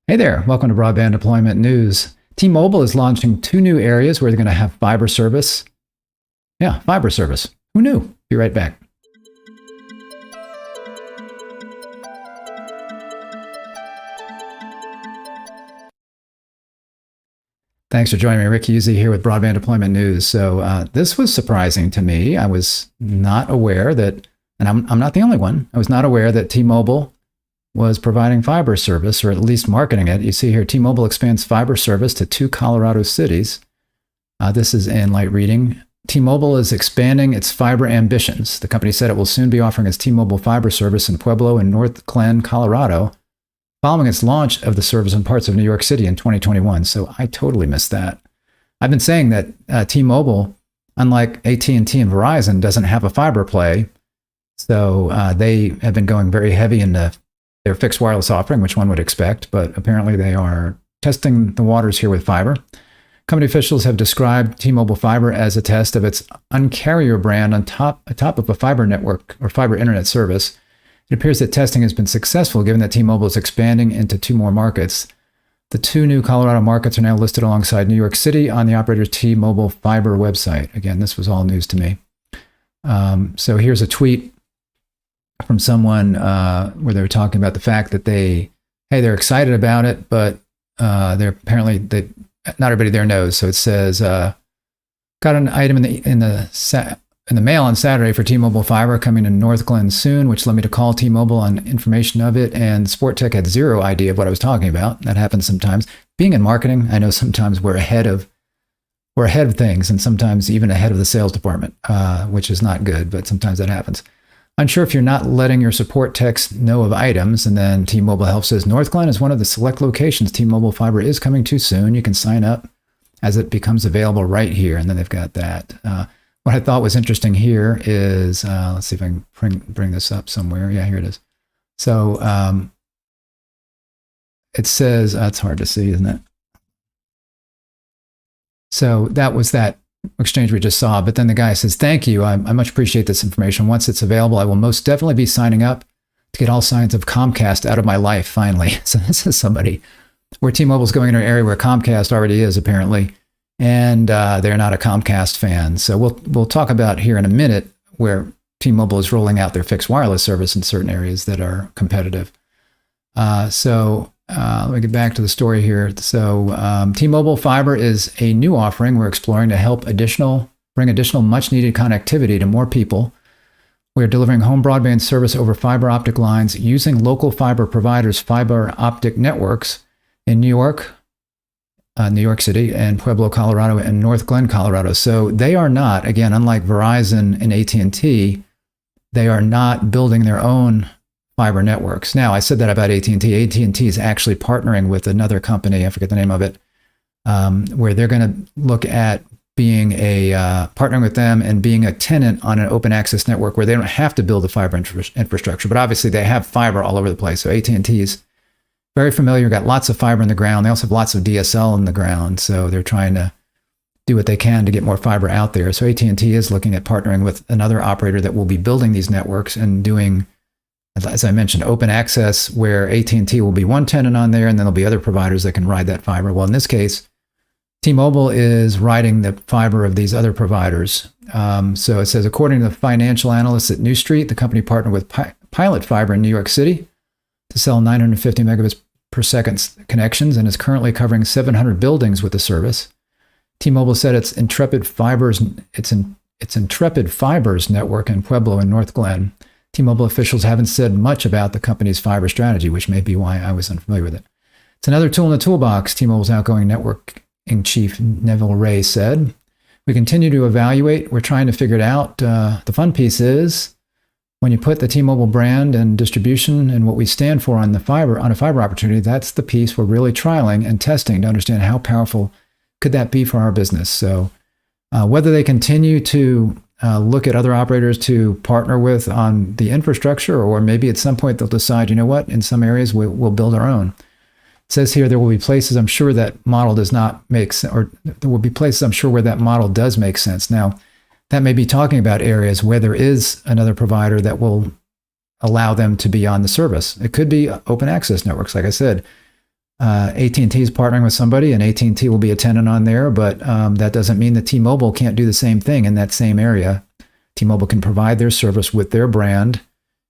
Hey there, welcome to Broadband Deployment News. T-Mobile is launching 2 new areas where they're going to have fiber service. Yeah, fiber service. Who knew? Be right back. Thanks for joining me. Rick Husey here with Broadband Deployment News. So this was surprising to me. I was not aware that, and I'm not the only one, I was not aware that T-Mobile was providing fiber service, or at least marketing it. You see here, T-Mobile expands fiber service to 2 Colorado cities. This is in light reading. T-Mobile is expanding its fiber ambitions. The company said it will soon be offering its T-Mobile fiber service in Pueblo and North Glen, Colorado, following its launch of the service in parts of New York City in 2021. So I totally missed that. I've been saying that T-Mobile, unlike AT&T and Verizon, doesn't have a fiber play. So they have been going very heavy into their fixed wireless offering, which one would expect, but apparently they are testing the waters here with fiber. Company officials have described T-Mobile Fiber as a test of its Un-carrier brand on top of a fiber network or fiber internet service. It appears that testing has been successful given that T-Mobile is expanding into 2 more markets. The 2 new Colorado markets are now listed alongside New York City on the operator's T-Mobile Fiber website. Again, this was all news to me. So here's a tweet from someone where they were talking about the fact that they're excited about it, but they're apparently not everybody there knows. So it says, got an item in the mail on Saturday for T-Mobile Fiber coming to North Glen soon, which led me to call T-Mobile on information of it. And Sport Tech had zero idea of what I was talking about. That happens sometimes. Being in marketing, I know sometimes we're ahead of things, and sometimes even ahead of the sales department, which is not good, but sometimes that happens. Unsure if you're not letting your support techs know of items, and then T-Mobile Help says North Glen is one of the select locations T-Mobile Fiber is coming to soon. You can sign up as it becomes available right here, and then they've got that. What I thought was interesting here is, let's see if I can bring this up somewhere. Yeah, here it is. So it says, it's hard to see, isn't it? So that was that exchange we just saw, but then the guy says, thank you, I much appreciate this information. Once it's available, I will most definitely be signing up to get all signs of Comcast out of my life finally. So this is somebody where T-Mobile's going into an area where Comcast already is apparently, and they're not a Comcast fan. So we'll talk about here in a minute where T-Mobile is rolling out their fixed wireless service in certain areas that are competitive. Let me get back to the story here. So T-Mobile Fiber is a new offering we're exploring to help bring additional much-needed connectivity to more people. We're delivering home broadband service over fiber optic lines using local fiber providers' fiber optic networks in New York City, and Pueblo, Colorado, and North Glen, Colorado. So they are not, again, unlike Verizon and AT&T, they are not building their own fiber networks. Now, I said that about AT&T. AT&T is actually partnering with another company, I forget the name of it, where they're going to look at being partnering with them and being a tenant on an open access network where they don't have to build the fiber infrastructure, but obviously they have fiber all over the place. So AT&T is very familiar, got lots of fiber in the ground. They also have lots of DSL in the ground, so they're trying to do what they can to get more fiber out there. So AT&T is looking at partnering with another operator that will be building these networks and doing, as I mentioned, open access, where AT&T will be one tenant on there, and then there'll be other providers that can ride that fiber. Well, in this case, T-Mobile is riding the fiber of these other providers. So it says, according to the financial analysts at New Street, the company partnered with Pilot Fiber in New York City to sell 950 megabits per second connections and is currently covering 700 buildings with the service. T-Mobile said its Intrepid Fibers network in Pueblo and North Glen. T-Mobile officials haven't said much about the company's fiber strategy, which may be why I was unfamiliar with it. It's another tool in the toolbox, T-Mobile's outgoing networking chief Neville Ray said. We continue to evaluate. We're trying to figure it out. The fun piece is when you put the T-Mobile brand and distribution and what we stand for on a fiber opportunity, that's the piece we're really trialing and testing to understand how powerful could that be for our business. So whether they continue to look at other operators to partner with on the infrastructure, or maybe at some point they'll decide, you know what, in some areas we'll build our own. It says here there will be places I'm sure that model does not make sense, or there will be places I'm sure where that model does make sense. Now, that may be talking about areas where there is another provider that will allow them to be on the service. It could be open access networks, like I said. AT&T is partnering with somebody, and AT&T will be a tenant on there, but that doesn't mean that T-Mobile can't do the same thing in that same area. T-Mobile can provide their service with their brand,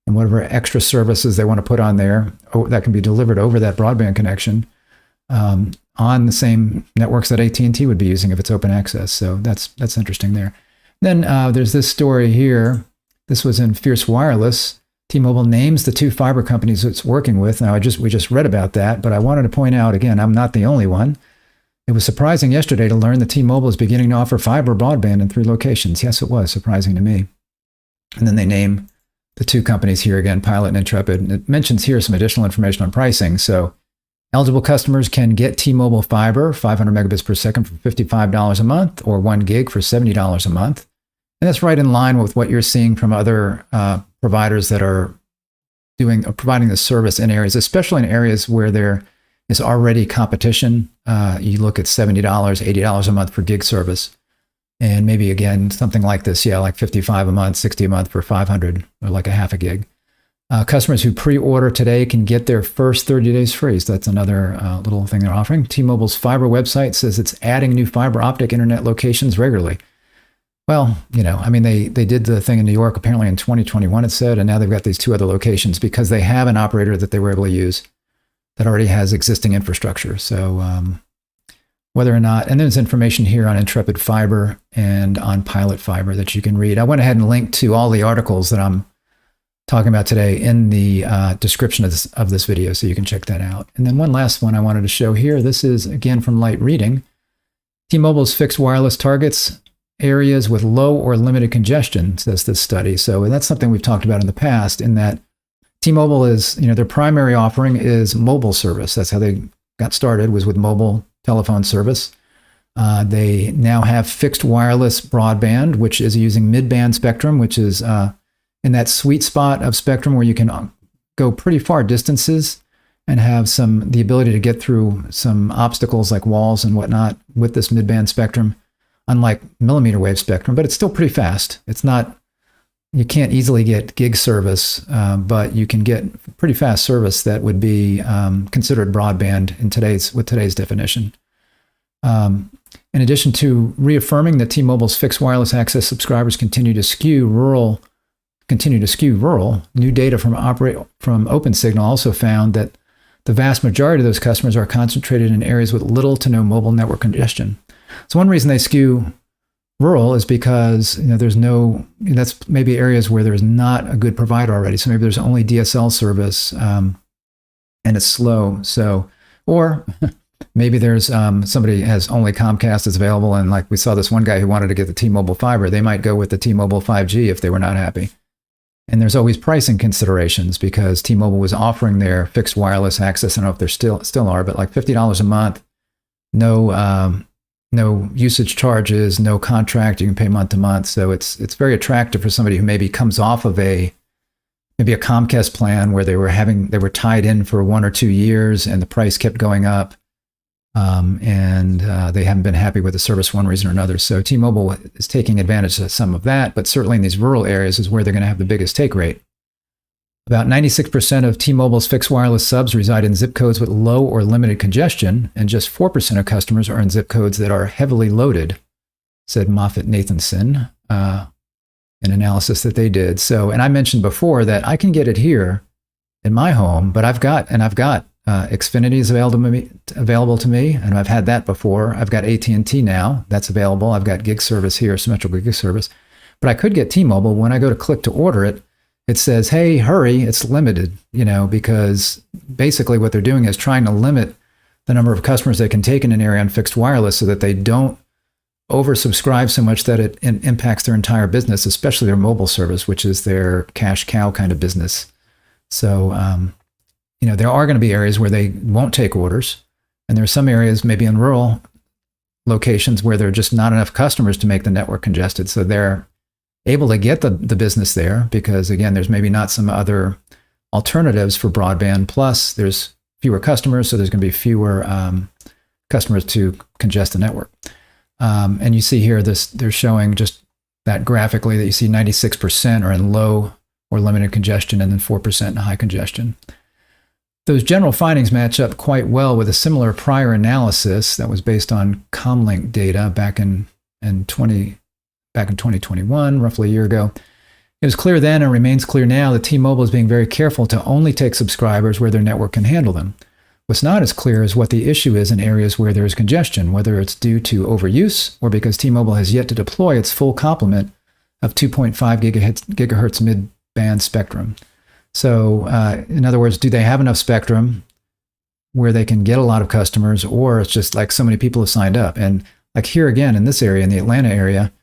and whatever extra services they want to put on there, that can be delivered over that broadband connection on the same networks that AT&T would be using if it's open access. So that's interesting there. Then there's this story here. This was in Fierce Wireless. T-Mobile names the two fiber companies it's working with. Now, we just read about that, but I wanted to point out, again, I'm not the only one. It was surprising yesterday to learn that T-Mobile is beginning to offer fiber broadband in 3 locations. Yes, it was surprising to me. And then they name the two companies here again, Pilot and Intrepid. And it mentions here some additional information on pricing. So eligible customers can get T-Mobile Fiber, 500 megabits per second for $55 a month, or 1 gig for $70 a month. And that's right in line with what you're seeing from other providers that are providing the service in areas, especially in areas where there is already competition. You look at $70, $80 a month for gig service. And maybe, again, something like this, like $55 a month, $60 a month for 500, or like a half a gig. Customers who pre-order today can get their first 30 days free. So that's another little thing they're offering. T-Mobile's fiber website says it's adding new fiber optic internet locations regularly. Well, they did the thing in New York apparently in 2021, it said, and now they've got these 2 other locations because they have an operator that they were able to use that already has existing infrastructure. So whether or not, and there's information here on Intrepid Fiber and on Pilot Fiber that you can read. I went ahead and linked to all the articles that I'm talking about today in the description of this video, so you can check that out. And then one last one I wanted to show here. This is, again, from Light Reading. T-Mobile's fixed wireless targets areas with low or limited congestion, says this study. So that's something we've talked about in the past, in that T-Mobile is, their primary offering is mobile service. That's how they got started, was with mobile telephone service. They now have fixed wireless broadband, which is using mid-band spectrum, which is in that sweet spot of spectrum where you can go pretty far distances and have the ability to get through some obstacles like walls and whatnot with this mid-band spectrum, unlike millimeter wave spectrum, but it's still pretty fast. It's not, you can't easily get gig service, but you can get pretty fast service that would be considered broadband with today's definition. In addition to reaffirming that T-Mobile's fixed wireless access subscribers continue to skew rural, new data from OpenSignal also found that the vast majority of those customers are concentrated in areas with little to no mobile network congestion. So one reason they skew rural is because that's maybe areas where there's not a good provider already. So maybe there's only DSL service and it's slow. So, or maybe there's somebody has only Comcast that's available, and like we saw this one guy who wanted to get the T-Mobile Fiber, they might go with the T-Mobile 5G if they were not happy. And there's always pricing considerations because T-Mobile was offering their fixed wireless access. I don't know if they're still are, but like $50 a month, no usage charges, no contract. You can pay month to month. So it's very attractive for somebody who maybe comes off of maybe a Comcast plan where they were tied in for 1 or 2 years and the price kept going up. And they haven't been happy with the service for one reason or another. So T-Mobile is taking advantage of some of that, but certainly in these rural areas is where they're going to have the biggest take rate. About 96% of T-Mobile's fixed wireless subs reside in zip codes with low or limited congestion, and just 4% of customers are in zip codes that are heavily loaded, said Moffett-Nathanson, an analysis that they did. So, and I mentioned before that I can get it here in my home, but I've got Xfinity is available to me, and I've had that before. I've got AT&T now, that's available. I've got gig service here, symmetrical gig service. But I could get T-Mobile. When I go to click to order it, it says, hey, hurry, it's limited, because basically what they're doing is trying to limit the number of customers they can take in an area on fixed wireless so that they don't oversubscribe so much that it impacts their entire business, especially their mobile service, which is their cash cow kind of business. So, there are going to be areas where they won't take orders. And there are some areas, maybe in rural locations, where there are just not enough customers to make the network congested. So they're able to get the business there because, again, there's maybe not some other alternatives for broadband. Plus, there's fewer customers, so there's going to be fewer customers to congest the network. And you see here, they're showing just that graphically that you see 96% are in low or limited congestion and then 4% in high congestion. Those general findings match up quite well with a similar prior analysis that was based on Comlink data back in 2021, roughly a year ago. It was clear then and remains clear now that T-Mobile is being very careful to only take subscribers where their network can handle them. What's not as clear is what the issue is in areas where there is congestion, whether it's due to overuse or because T-Mobile has yet to deploy its full complement of 2.5 gigahertz mid-band spectrum. So, in other words, do they have enough spectrum where they can get a lot of customers, or it's just like so many people have signed up? And like here again, in this area, in the Atlanta area,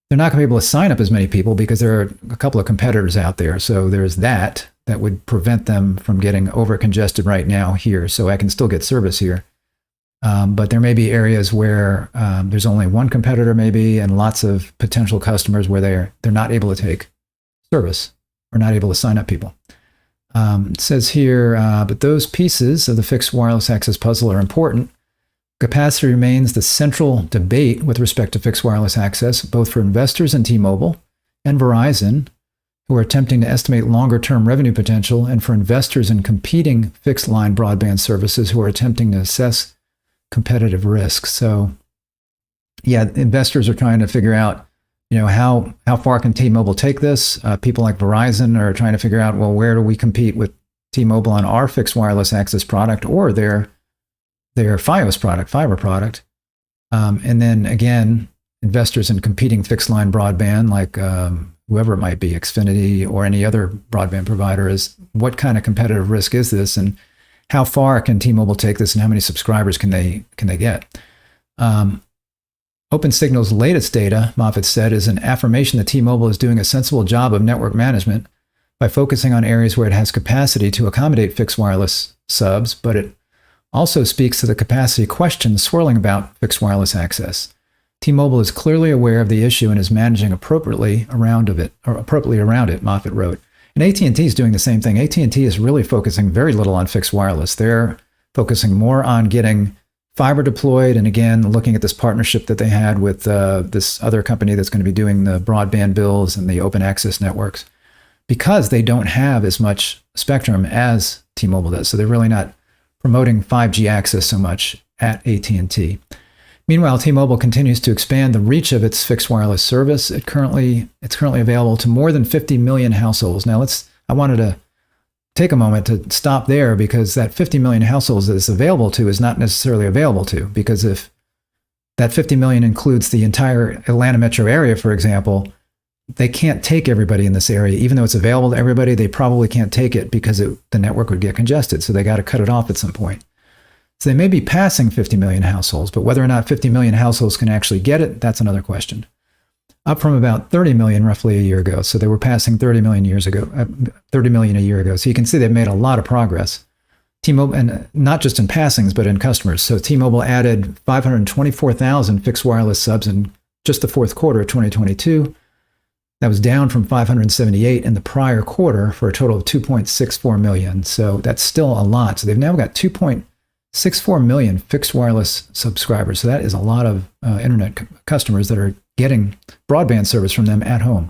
they're not going to be able to sign up as many people because there are a couple of competitors out there. So there's that would prevent them from getting over congested right now here. So I can still get service here. But there may be areas where there's only one competitor maybe and lots of potential customers where they're not able to take service or not able to sign up people. It says here, but those pieces of the fixed wireless access puzzle are important. Capacity remains the central debate with respect to fixed wireless access, both for investors in T-Mobile and Verizon, who are attempting to estimate longer-term revenue potential, and for investors in competing fixed-line broadband services who are attempting to assess competitive risk. So, yeah, investors are trying to figure out, how far can T-Mobile take this? People like Verizon are trying to figure out, well, where do we compete with T-Mobile on our fixed wireless access product or their Fios product, fiber product? And then again, investors in competing fixed line broadband, like whoever it might be, Xfinity or any other broadband provider, is what kind of competitive risk is this, and how far can T-Mobile take this, and how many subscribers can they get? OpenSignal's latest data, Moffett said, is an affirmation that T-Mobile is doing a sensible job of network management by focusing on areas where it has capacity to accommodate fixed wireless subs, but it also speaks to the capacity questions swirling about fixed wireless access. T-Mobile is clearly aware of the issue and is managing appropriately around it, Moffett wrote. And AT&T is doing the same thing. AT&T is really focusing very little on fixed wireless. They're focusing more on getting fiber deployed, and again, looking at this partnership that they had with this other company that's going to be doing the broadband builds and the open access networks, because they don't have as much spectrum as T-Mobile does. So they're really not promoting 5G access so much at AT&T. Meanwhile, T-Mobile continues to expand the reach of its fixed wireless service. It's currently available to more than 50 million households. Now, I wanted to take a moment to stop there, because that 50 million households that it's available to is not necessarily available to, because if that 50 million includes the entire Atlanta metro area, for example, they can't take everybody in this area. Even though it's available to everybody, they probably can't take it because the network would get congested. So they got to cut it off at some point. So they may be passing 50 million households, but whether or not 50 million households can actually get it, that's another question. Up from about 30 million roughly a year ago. So they were passing 30 million a year ago. So you can see they've made a lot of progress. T-Mobile, and not just in passings, but in customers. So T-Mobile added 524,000 fixed wireless subs in just the fourth quarter of 2022. That was down from 578 in the prior quarter for a total of 2.64 million. So that's still a lot. So they've now got 2.64 million fixed wireless subscribers. So that is a lot of internet customers that are getting broadband service from them at home.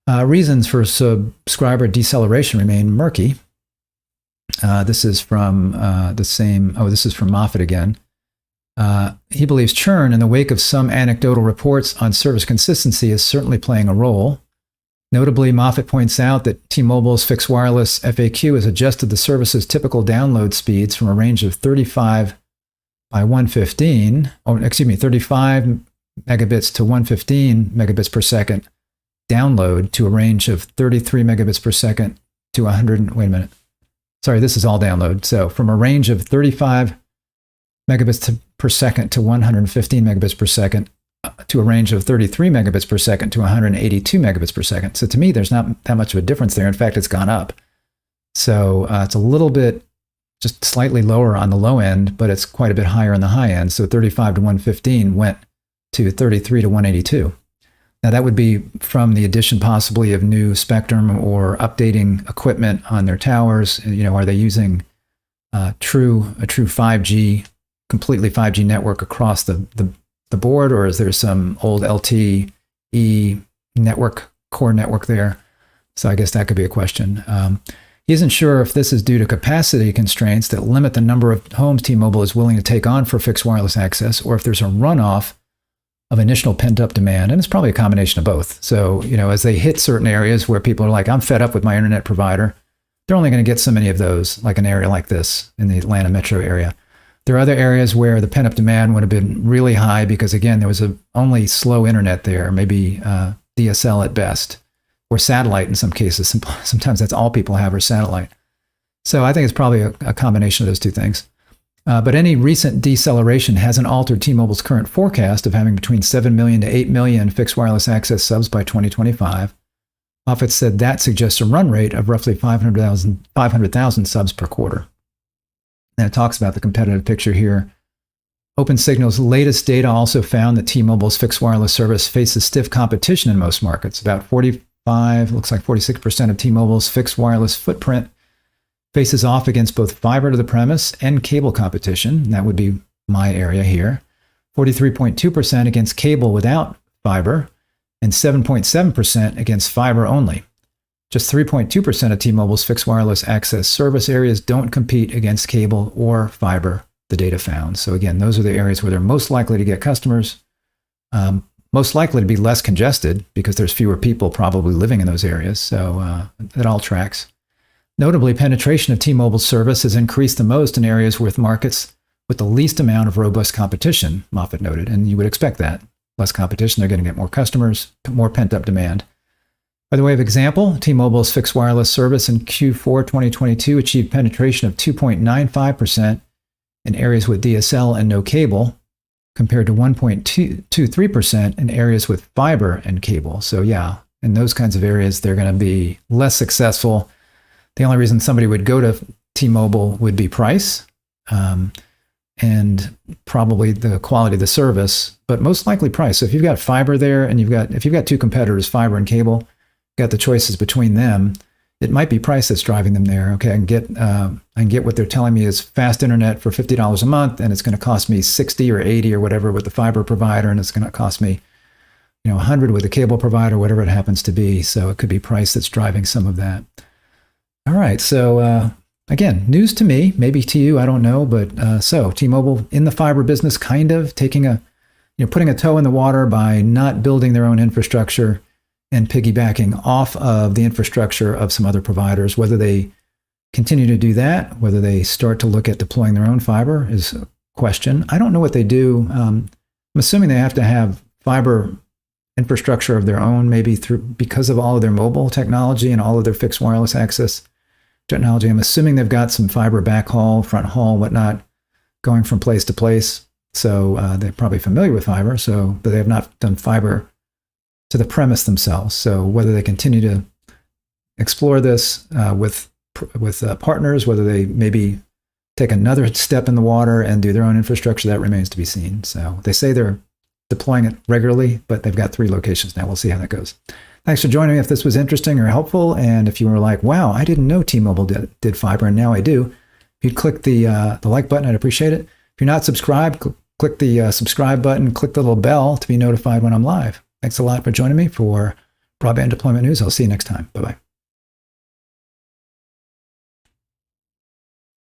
Reasons for subscriber deceleration remain murky. This is from this is from Moffett again. He believes churn in the wake of some anecdotal reports on service consistency is certainly playing a role. Notably, Moffett points out that T-Mobile's fixed wireless FAQ has adjusted the service's typical download speeds from a range of 35 megabits to 115 megabits per second download to a range of 33 megabits per second to 100. Wait a minute. Sorry, this is all download. So from a range of 35 megabits per second to 115 megabits per second to a range of 33 megabits per second to 182 megabits per second. So to me, there's not that much of a difference there. In fact, it's gone up. So it's a little bit, just slightly lower on the low end, but it's quite a bit higher on the high end. So 35 to 115 went to 33 to 182. Now that would be from the addition possibly of new spectrum or updating equipment on their towers. Are they using a true 5G, completely 5G network across the board, or is there some old LTE network, core network there? So I guess that could be a question. He isn't sure if this is due to capacity constraints that limit the number of homes T-Mobile is willing to take on for fixed wireless access, or if there's a runoff of initial pent-up demand, and it's probably a combination of both. So, as they hit certain areas where people are like, I'm fed up with my internet provider, they're only going to get so many of those, like an area like this in the Atlanta metro area. There are other areas where the pent-up demand would have been really high because, again, there was only slow internet there, maybe DSL at best, or satellite in some cases. Sometimes that's all people have are satellite. So I think it's probably a combination of those two things. But any recent deceleration hasn't altered T-Mobile's current forecast of having between 7 million to 8 million fixed wireless access subs by 2025. Offit said that suggests a run rate of roughly 500,000 subs per quarter. And it talks about the competitive picture here. OpenSignal's latest data also found that T-Mobile's fixed wireless service faces stiff competition in most markets. About 46% of T-Mobile's fixed wireless footprint faces off against both fiber to the premise and cable competition. That would be my area here. 43.2% against cable without fiber, and 7.7% against fiber only. Just 3.2% of T-Mobile's fixed wireless access service areas don't compete against cable or fiber, the data found. So again, those are the areas where they're most likely to get customers, most likely to be less congested because there's fewer people probably living in those areas. So it all tracks. Notably, penetration of T-Mobile's service has increased the most in areas with markets with the least amount of robust competition, Moffett noted, and you would expect that. Less competition, they're going to get more customers, more pent-up demand. By the way of example, T-Mobile's fixed wireless service in Q4 2022 achieved penetration of 2.95% in areas with DSL and no cable, compared to 1.23% in areas with fiber and cable. So yeah, in those kinds of areas, they're going to be less successful. The only reason somebody would go to T-Mobile would be price, and probably the quality of the service, but most likely price. So if you've got fiber there and if you've got two competitors, fiber and cable, got the choices between them, it might be price that's driving them there. Okay, I can get what they're telling me is fast internet for $50 a month, and it's going to cost me 60 or 80 or whatever with the fiber provider, and it's going to cost me, $100 with the cable provider, whatever it happens to be. So it could be price that's driving some of that. All right, so again, news to me, maybe to you, I don't know, but so T-Mobile in the fiber business, kind of putting a toe in the water by not building their own infrastructure and piggybacking off of the infrastructure of some other providers. Whether they continue to do that, whether they start to look at deploying their own fiber is a question. I don't know what they do. I'm assuming they have to have fiber infrastructure of their own, maybe because of all of their mobile technology and all of their fixed wireless access technology. I'm assuming they've got some fiber backhaul, front haul, whatnot, going from place to place. So they're probably familiar with fiber, but they have not done fiber to the premise themselves. So whether they continue to explore this with partners, whether they maybe take another step in the water and do their own infrastructure, that remains to be seen. So they say they're deploying it regularly, but they've got 3 locations now. We'll see how that goes. Thanks for joining me if this was interesting or helpful. And if you were like, wow, I didn't know T-Mobile did fiber, and now I do, if you'd click the like button, I'd appreciate it. If you're not subscribed, click the subscribe button, click the little bell to be notified when I'm live. Thanks a lot for joining me for Broadband Deployment News. I'll see you next time. Bye-bye.